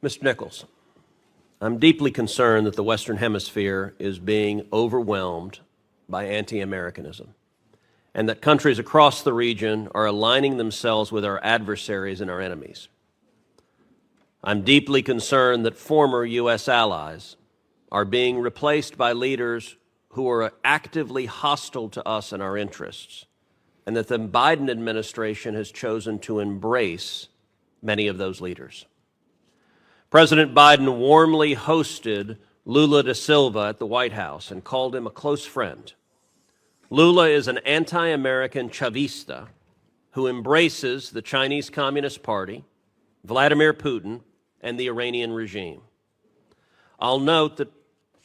Mr. Nichols, I'm deeply concerned that the Western Hemisphere is being overwhelmed by anti-Americanism, and that countries across the region are aligning themselves with our adversaries and our enemies. I'm deeply concerned that former U.S. allies are being replaced by leaders who are actively hostile to us and our interests, and that the Biden administration has chosen to embrace many of those leaders. President Biden warmly hosted Lula da Silva at the White House and called him a close friend. Lula is an anti-American Chavista who embraces the Chinese Communist Party, Vladimir Putin, and the Iranian regime. I'll note that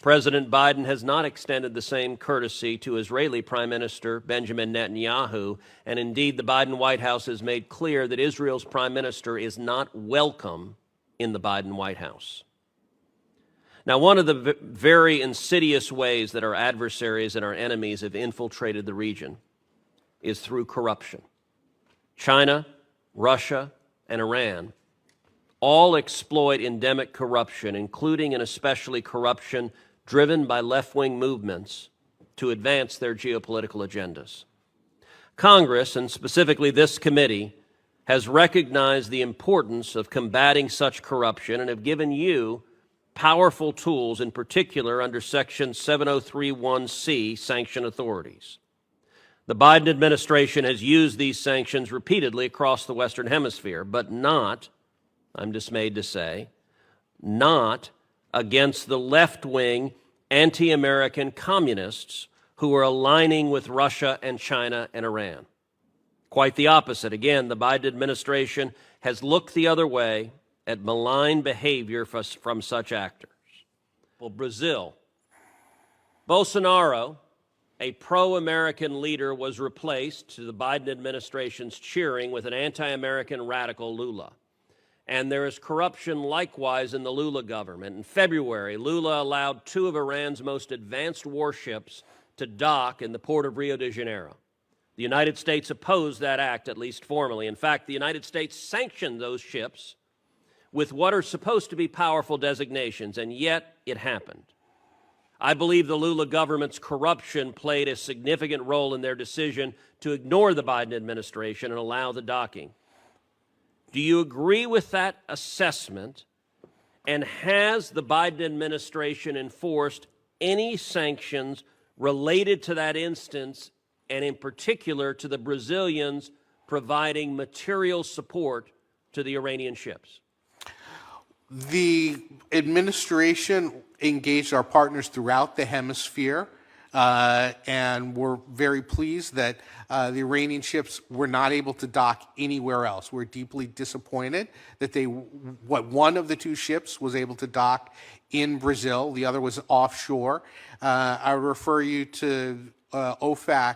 President Biden has not extended the same courtesy to Israeli Prime Minister Benjamin Netanyahu, and indeed the Biden White House has made clear that Israel's Prime Minister is not welcome in the Biden White House. Now, one of the very insidious ways that our adversaries and our enemies have infiltrated the region is through corruption. China, Russia, and Iran all exploit endemic corruption, including and especially corruption driven by left-wing movements to advance their geopolitical agendas. Congress, and specifically this committee, has recognized the importance of combating such corruption and have given you powerful tools, in particular under Section 7031C, sanction authorities. The Biden administration has used these sanctions repeatedly across the Western Hemisphere, but not, I'm dismayed to say, not against the left-wing anti-American communists who are aligning with Russia and China and Iran. Quite the opposite. Again, the Biden administration has looked the other way at malign behavior from such actors. Well, Brazil. Bolsonaro, a pro-American leader, was replaced, to the Biden administration's cheering, with an anti-American radical Lula. And there is corruption likewise in the Lula government. In February, Lula allowed 2 of Iran's most advanced warships to dock in the port of Rio de Janeiro. The United States opposed that act, at least formally. In fact, the United States sanctioned those ships with what are supposed to be powerful designations, and yet it happened. I believe the Lula government's corruption played a significant role in their decision to ignore the Biden administration and allow the docking. Do you agree with that assessment? And has the Biden administration enforced any sanctions related to that instance, and in particular to the Brazilians providing material support to the Iranian ships? The administration engaged our partners throughout the hemisphere, and we're very pleased that the Iranian ships were not able to dock anywhere else. We're deeply disappointed that one of the 2 ships was able to dock in Brazil. The other was offshore. I would refer you to OFAC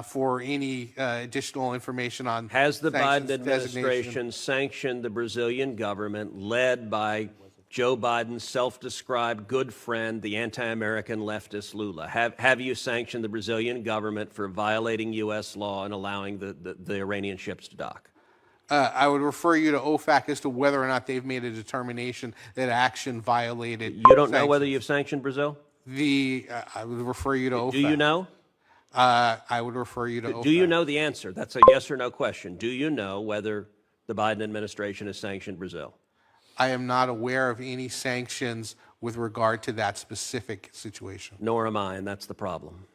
for any additional information on Has the Biden administration sanctioned the Brazilian government led by Joe Biden's self-described good friend, the anti-American leftist Lula? Have you sanctioned the Brazilian government for violating U.S. law and allowing the Iranian ships to dock? I would refer you to OFAC as to whether or not they've made a determination that action violated. You don't know whether you've sanctioned Brazil? I would refer you to OFAC. Do you know? I would refer you to OFAC. Do you know the answer? That's a yes or no question. Do you know whether the Biden administration has sanctioned Brazil? I am not aware of any sanctions with regard to that specific situation. Nor am I, and that's the problem.